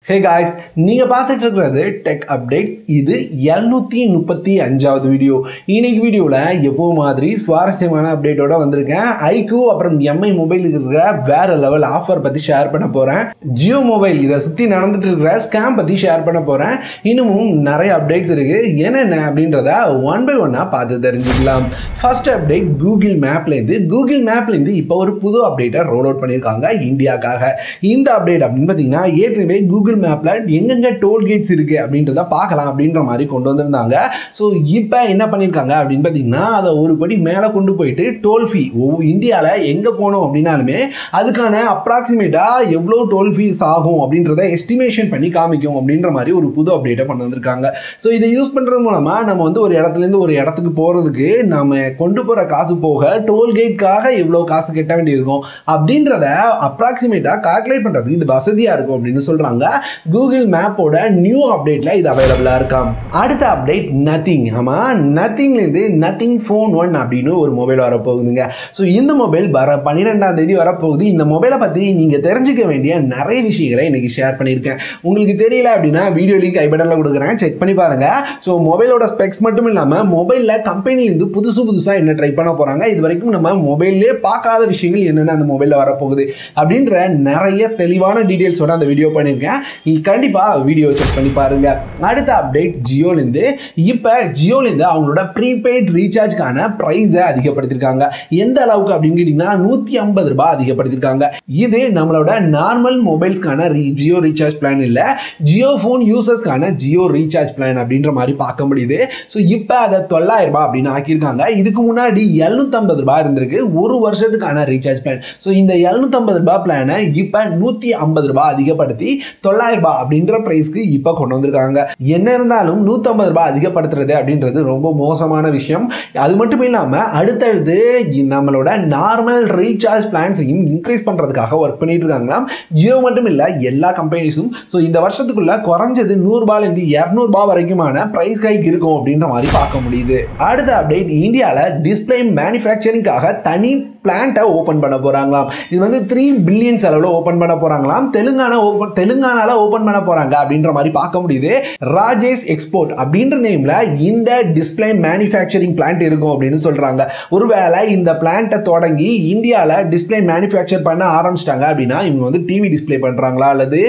Hey guys, நீங்க பார்த்துட்டு இருக்கிறது டெக் அப்டேட்ஸ். இது 735வது வீடியோ. இன்னைக்கு வீடியோல எப்போ மாதிரி சுவாரஸ்யமான அப்டேட்டோட வந்திருக்கேன். IQoo அப்புறம் MI மொபைலுக்கு இருக்கிற வேற லெவல் ஆஃபர் பத்தி ஷேர் பண்ண போறேன். ஜியோ மொபைல் இதை சுத்தி நடந்துட்டு இருக்கிற ஸ்கேம் பத்தி ஷேர் பண்ண போறேன். இன்னமும் நிறைய அப்டேட்ஸ் இருக்கு. என்னென்ன அப்படின்றத ஒன் பை ஒன்னா பார்த்து தெரிஞ்சுக்கலாம். ஃபர்ஸ்ட் அப்டேட் கூகுள் மேப்ல இருந்து இப்போ ஒரு புது அப்டேட்டை ரோல் அவுட் பண்ணியிருக்காங்க இந்தியாக்காக. இந்த அப்டேட் அப்படின்னு பார்த்தீங்கன்னா ஏற்கனவே கூகுள் மேப்ல எங்கெங்க டோல்கேட்ஸ் இருக்கு அப்படின்றத பார்க்கலாம் அப்படின்ற மாதிரி கொண்டு வந்திருந்தாங்க. ஸோ இப்போ என்ன பண்ணியிருக்காங்க அப்படின்னு பார்த்தீங்கன்னா அதை ஒரு படி மேலே கொண்டு போயிட்டு டோல் ஃபீ இந்தியாவில் எங்கே போனோம் அப்படின்னாலுமே அதுக்கான அப்ராக்சிமேட்டா எவ்வளோ டோல் ஃபீஸ் ஆகும் அப்படின்றத எஸ்டிமேஷன் பண்ணி காமிக்கும் அப்படின்ற மாதிரி ஒரு புது அப்டேட்டை கொண்டு வந்திருக்காங்க. ஸோ இதை யூஸ் பண்ணுறது மூலமாக நம்ம வந்து ஒரு இடத்துலேருந்து ஒரு இடத்துக்கு போகிறதுக்கு நம்ம கொண்டு போகிற காசு போக டோல்கேட்காக எவ்வளோ காசு கட்ட வேண்டியிருக்கும் அப்படின்றத அப்ராக்சிமேட்டா கால்குலேட் பண்ணுறதுக்கு இது வசதியாக இருக்கும் அப்படின்னு சொல்கிறாங்க. கூகுள் மேப்போட நியூ அப்டேட்ல இது அவைலபிளா இருக்காம். அடுத்த அப்டேட் நத்திங். ஆமா, நத்திங்லேருந்து நத்திங் ஃபோன் 1 அப்படின்னு ஒரு மொபைல் வரப்போகுதுங்க. ஸோ இந்த மொபைல் வர 12ஆம் தேதி வரப்போகுது. இந்த மொபைலை பற்றி நீங்கள் தெரிஞ்சுக்க வேண்டிய நிறைய விஷயங்களை இன்னைக்கு ஷேர் பண்ணியிருக்கேன். உங்களுக்கு தெரியல அப்படின்னா வீடியோ லிங்க் ஐ பட்டனில் கொடுக்குறேன், செக் பண்ணி பாருங்க. ஸோ மொபைலோட ஸ்பெக்ஸ் மட்டும் இல்லாமல் மொபைலில் கம்பெனிலேருந்து புதுசாக என்ன ட்ரை பண்ண போகிறாங்க, இது வரைக்கும் நம்ம மொபைல்லே பார்க்காத விஷயங்கள் என்னென்ன அந்த மொபைலில் வரப்போகுது அப்படின்ற நிறைய தெளிவான டீட்டெயில்ஸோட அந்த வீடியோ பண்ணியிருக்கேன். கண்டிப்பா வீடியோ செக் பண்ணி பாருங்க. அடுத்த அப்டேட் ஜியோலேருந்து அவங்களோட ப்ரீபெய்ட் ரீசார்ஜ்க்கான பிரைஸை அதிகப்படுத்திருக்காங்க. எந்த அளவுக்கு அப்படின்னு கேட்டீங்கன்னா ₹150 அதிகப்படுத்திருக்காங்க. இது நம்மளோட நார்மல் மொபைல்ஸ்க்கான ஜியோ ரீசார்ஜ் பிளான் இல்ல, ஜியோ போன் யூசர்ஸ்க்கான ஜியோ ரீசார்ஜ் பிளான் அப்படின்ற மாதிரி பார்க்க முடியுது. ஸோ இப்போ அதை ₹900 அப்படின்னு ஆக்கியிருக்காங்க. இதுக்கு முன்னாடி ₹750 இருந்திருக்கு ஒரு வருஷத்துக்கான ரீசார்ஜ் பிளான். ஸோ இந்த ₹750 பிளானை இப்போ ₹150 அதிகப்படுத்தி $900 அப்படின்ற பிரைஸ்க்கு இப்ப கொண்டு வந்திருக்காங்க. என்ன இருந்தாலும் ₹150 அதிகப்படுத்துறது அப்படின்றது ரொம்ப மோசமான விஷயம். அது மட்டும் இல்லாம அடுத்தடுத்து நம்மளோட நார்மல் ரீசார்ஜ் பிளான்ஸையும் இன்க்ரீஸ் பண்றதுக்காக ஒர்க் பண்ணிட்டு இருக்காங்க. ஜியோ மட்டும் இல்ல, எல்லா கம்பெனிஸும். ஸோ இந்த வருஷத்துக்குள்ள குறைஞ்சது ₹100 ₹200 வரைக்குமான பிரைஸ் ஹைக் இருக்கும் அப்படின்ற மாதிரி பார்க்க முடியுது. அடுத்த அப்டேட், இந்தியாவில் டிஸ்பிளே மேனுஃபேக்சரிங்காக தனி பிளான்ட்டை ஓபன் பண்ண போறாங்களாம். இது வந்து 3 பில்லியன் செலவுல ஓபன் பண்ண போறாங்களாம். தெலுங்கானால ஓபன் பண்ண போறாங்க அப்படின்ற மாதிரி பார்க்க முடியுது. ராஜேஷ் எக்ஸ்போர்ட் அப்படின்ற நேம்ல இந்த டிஸ்பிளே மேனுஃபேக்சரிங் பிளான்ட் இருக்கும் அப்படின்னு சொல்றாங்க. ஒருவேளை இந்த பிளான்ட்டை தொடங்கி இந்தியாவில் டிஸ்பிளே மேனுஃபேக்சர் பண்ண ஆரம்பிச்சிட்டாங்க அப்படின்னா இவங்க வந்து டிவி டிஸ்பிளே பண்றாங்களா அல்லது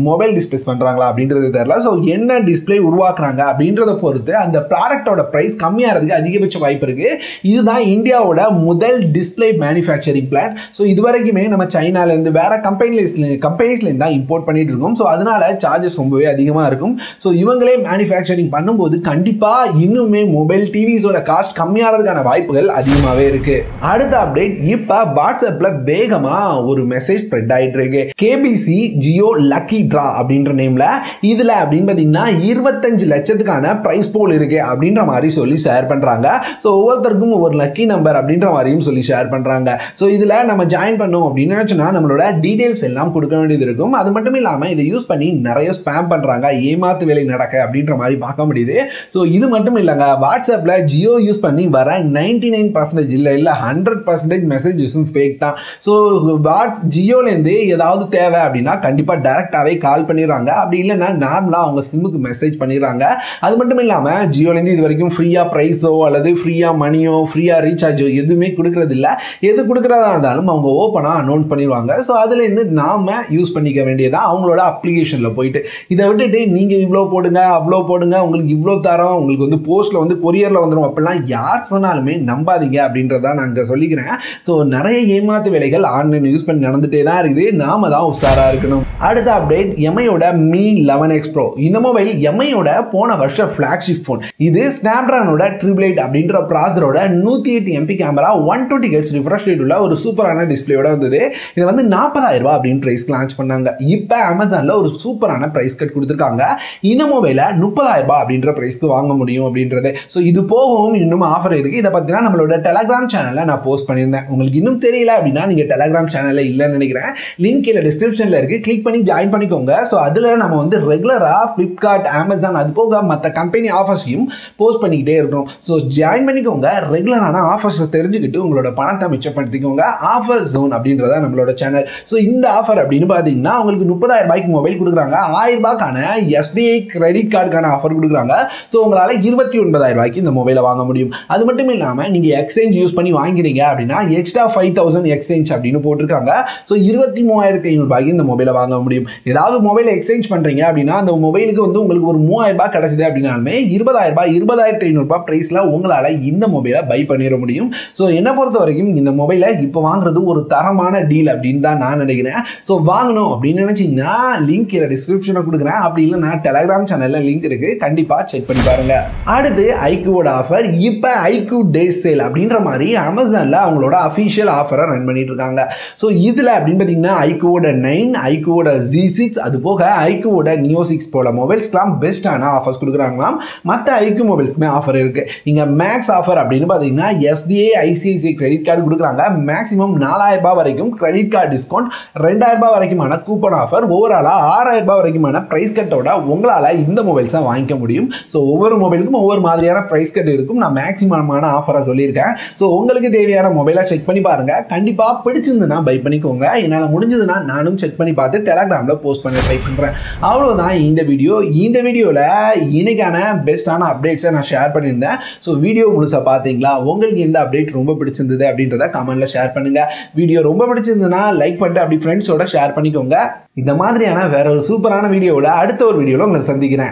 மொபைல் டிஸ்பிளே பண்றாங்களா அப்படின்றது தெரியல. ஸோ என்ன டிஸ்பிளே உருவாக்குறாங்க அப்படின்றத பொறுத்து அந்த ப்ராடக்டோட பிரைஸ் கம்மியாகிறதுக்கு அதிகபட்ச வாய்ப்பு இருக்கு. இதுதான் இந்தியாவோட முதல் டிஸ்பிளே மேனுஃபேக்சரிங் பிளான்ட். ஸோ இது வரைக்குமே நம்ம சைனால இருந்து வேற கம்பெனிஸ்ல இருந்து தான் இம்போர்ட் பண்ணிட்டு இருக்கோம். ஸோ அதனால சார்ஜஸ் ரொம்பவே அதிகமாக இருக்கும். ஸோ இவங்களே மேனுஃபேக்சரிங் பண்ணும்போது கண்டிப்பா இன்னுமே மொபைல் டிவிஸோட காஸ்ட் கம்மியாகிறதுக்கான வாய்ப்புகள் அதிகமாகவே இருக்கு. அடுத்த அப்டேட், இப்போ வாட்ஸ்அப்ல வேகமா ஒரு மெசேஜ் ஸ்ப்ரெட் ஆயிட்டு இருக்கு. கேபிசி ஜியோ லக்கி டிரா அப்படின்ற நேம்ல இதுல அப்படின்னு பார்த்தீங்கன்னா 25 லட்சத்துக்கான பிரைஸ் போல் இருக்கு அப்படின்ற மாதிரி சொல்லி ஷேர் பண்றாங்க. ஸோ ஒவ்வொருத்தருக்கும் ஒவ்வொரு லக்கி நம்பர் அப்படின்ற மாதிரியும் சொல்லி ஷேர் பண்றாங்க. ஸோ இதுல நம்ம ஜாயின் பண்ணோம் அப்படின்னு நினைச்சோம்னா நம்மளோட டீடைல்ஸ் எல்லாம் கொடுக்க வேண்டியது இருக்கும். அது மட்டும் இல்லாம இதை யூஸ் பண்ணி நிறைய ஸ்பாம் பண்றாங்க, ஏமாத்து வேலை நடக்க அப்படின்ற மாதிரி பார்க்க முடியுது. ஸோ இது மட்டும் இல்லைங்க, வாட்ஸ்அப்ல ஜியோ யூஸ் பண்ணி வர 99% இல்ல 100% மெசேஜஸும் ஃபேக் தான். ஸோ ஜியோலேருந்து ஏதாவது தேவை அப்படின்னா கண்டிப்பா டைரக்டாவே கால் பண்ணிடுறாங்க. அப்படி இல்லைன்னா நார்மலா அவங்க சிம்முக்கு மெசேஜ் பண்ணிடுறாங்க. அது மட்டும் இல்லாம ஜியோலேருந்து இது வரைக்கும் ஃப்ரீயா பிரைஸோ அல்லது ஃப்ரீயா மணியோ ஃப்ரீயா ரீசார்ஜோ எதுவுமே கொடுக்கறது இல்லை. எது கொடுக்கறதா இருந்தாலும் அவங்க ஓப்பனா அனௌன்ஸ் பண்ணிடுவாங்க. ஸோ அதுல இருந்து நாம யூஸ் பண்ணிக்க வேண்டியதா அவங்களோட அப்ளிகேஷன்ல போயிட்டு. இதை விட்டுட்டு நீங்க இவ்வளோ போடுங்க அவ்வளோ போடுங்க உங்களுக்கு இவ்வளோ தரோம் உங்களுக்கு வந்து போஸ்ட்ல வந்து கொரியர்ல வந்துடும் அப்படிலாம் யார் சொன்னாலுமே நம்பாதீங்க அப்படின்றத நாங்கள் சொல்லிக்கிறேன். ஸோ நிறைய ஏமாத்து வேலைகள் ஆன்லைன் யூஸ் பண்ணி நடந்துட்டே தான் இருக்குது. நாம தான் உஷாரா இருக்கணும். அடுத்த அப்டேட், எம்ஐயோட Mi 11X Pro. இந்த மொபைல் எம்ஐயோட போன வருஷம் ஃபிளாக்ஷிப் போன். இது ஸ்னாப்டிராகனோட 888 அப்படின்ற ப்ராசரோட 108 MP camera 120 Hz refresh rate உள்ள ஒரு சூப்பரான டிஸ்பிளேயோட வந்தது. இது வந்து ₹40,000 அப்படின்னு பிரைஸ் லான்ச் பண்ணாங்க. இப்போ அமேசான்ல ஒரு சூப்பரான பிரைஸ் கட் கொடுத்துருக்காங்க. இந்த மொபைலை ₹30,000 அப்படின்ற பிரைஸ்க்கு வாங்க முடியும் அப்படின்றது. ஸோ இது போகவும் இன்னும் ஆஃபர் இருக்கு. இதை பத்தினா நம்மளோட டெலகிராம் சேனல்ல நான் போஸ்ட் பண்ணியிருந்தேன். உங்களுக்கு இன்னும் தெரியல அப்படின்னா நீங்க டெலகிராம் சேனல்ல இல்லைன்னு நினைக்கிறேன், லிங்க் கீழே டிஸ்கிரிப்ஷன்ல இருக்கு, கிளிக் பண்ணி ஜாயின் பண்ணிக்கோங்க. ஸோ அதுல நம்ம வந்து ரெகுலரா ஃபிளிப்கார்ட், அமேசான் அது போக மற்ற கம்பெனி ஆஃபர்ஸையும் போஸ்ட் பண்ணிக்கிட்டே இருக்கோம். ஸோ ஜாயின் பண்ணிக்கோங்க. ரெகுலரான ஆஃபர்ஸை தெரிஞ்சுக்கிட்டு உங்களோட பணத்தை மிச்சப்படுத்திக்கோங்க. ஆஃபர் ஜோன் அப்படின்றத நம்மளோட சேனல். ஸோ இந்த ஆஃபர் அப்படின்னு பார்த்தீங்கன்னா உங்களுக்கு 30,000 ரூபாய்க்கு மொபைல் கொடுக்குறாங்க. 1000 ரூபாய்க்கான SBI கிரெடிட் கார்டுக்கான ஆஃபர் கொடுக்குறாங்க. ஸோ உங்களால் 29,000 ரூபாய்க்கு இந்த மொபைலை வாங்க முடியும். அது மட்டும் இல்லாமல் நீங்கள் எக்ஸ்சேஞ்ச் யூஸ் பண்ணி வாங்கிறீங்க அப்படின்னா எக்ஸ்ட்ரா 5,000 எக்ஸ்சேஞ்ச் அப்படின்னு போட்டிருக்காங்க. ஸோ 23,500 ரூபாய்க்கு இந்த மொபைலை வாங்க முடியும். ஏதாவது மொபைலை எக்ஸ்சேஞ்ச் பண்ணுறீங்க அப்படின்னா அந்த மொபைலுக்கு வந்து உங்களுக்கு ஒரு 3,000 ரூபாய் கிடைச்சது அப்படின்னாலுமே 20,000 ரூபாய் 20,500 ரூபாய் பிரைஸில் உங்களால் இந்த மொபைலை பை பண்ணிட முடியும். ஸோ என்னை பொறுத்த வரைக்கும் இந்த மொபைலை இப்போ வாங்குறது ஒரு தரமான டீல் அப்படின்னு தான் நான் நினைக்கிறேன். ஸோ வாங்கணும் அப்படின்னு நினைச்சீங்கன்னா லிங்க் டிஸ்கிரிப்ஷனில் கொடுக்குறேன். அப்படி இல்லைன்னா டெலகிராம் சேனலில் லிங்க் இருக்கு, கண்டிப்பாக செக் பண்ணி பாருங்க. அடுத்து ஐக்கூவோட ஆஃபர். இப்போ IQoo டே சேல் அப்படின்ற மாதிரி அமேசானில் அவங்களோட அஃபிஷியல் ஆஃபரை ரன் பண்ணிட்டு இருக்காங்க. ஸோ இதில் அப்படின்னு பார்த்தீங்கன்னா ஐக்கூவோட 9, ஐக்கூவோட Z6, அது போக ஐக்கூவோட Neo 6 போல மொபைல்ஸ்லாம் பெஸ்ட்டான ஆஃபர்ஸ் கொடுக்குறாங்களாம். மற்ற ஐக்கூ மொபைல்ஸ்க்குமே ஆஃபர் இருக்கு. இங்கே மேக்ஸ் ஆஃபர் அப்படின்னு பார்த்தீங்கன்னா SBI ICICI கிரெடிட் கார்டு கொடுக்குறாங்க. மேக்ஸிமம் 4,000 ரூபாய் வரைக்கும் கிரெடிட் கார்டு டிஸ்கவுண்ட், 2,000 ரூபாய் வரைக்குமான கூப்பன் ஆஃபர், ஓவராலாக 6,000 ரூபாய் வரைக்குமான பிரைஸ் கட்டோட உங்களால் இந்த மொபைல்ஸை வாங்கிக்க முடியும். ஸோ ஒவ்வொரு மொபைலுக்கும் ஒவ்வொரு மாதிரியான பிரைஸ் கட் இருக்கும். நான் மேக்ஸிமமான ஆஃபரை சொல்லியிருக்கேன். ஸோ உங்களுக்கு தேவையான மொபைலை செக் பண்ணி பாருங்க. கண்டிப்பாக பிடிச்சிருந்துன்னா பை பண்ணிக்கோங்க. என்னால் முடிஞ்சதுன்னா நானும் செக் பண்ணி பார்த்து டெலகிராமில் போஸ்ட் பண்ண ட்ரை பண்ணுறேன். அவ்வளோதான் இந்த வீடியோ. இந்த வீடியோவில் இன்னைக்கான பெஸ்ட்டான அப்டேட்ஸை நான் ஷேர் பண்ணியிருந்தேன். ஸோ வீடியோ முழுசாக பார்த்தீங்களா? உங்களுக்கு இந்த அப்டேட் ரொம்ப பிடிச்சிருந்தது அப்படின்றத கமெண்ட்டில் ஷேர் பண்ணுங்கள். வீடியோ ரொம்ப பிடிச்சிருந்ததுன்னா லைக் பண்ணிட்டு அப்படி ஃப்ரெண்ட்ஸோட ஷேர் பண்ணிக்கோங்க. இந்த மாதிரியான வேற ஒரு சூப்பரான வீடியோவில் அடுத்த ஒரு வீடியோவில் உங்களை சந்திக்கிறேன்.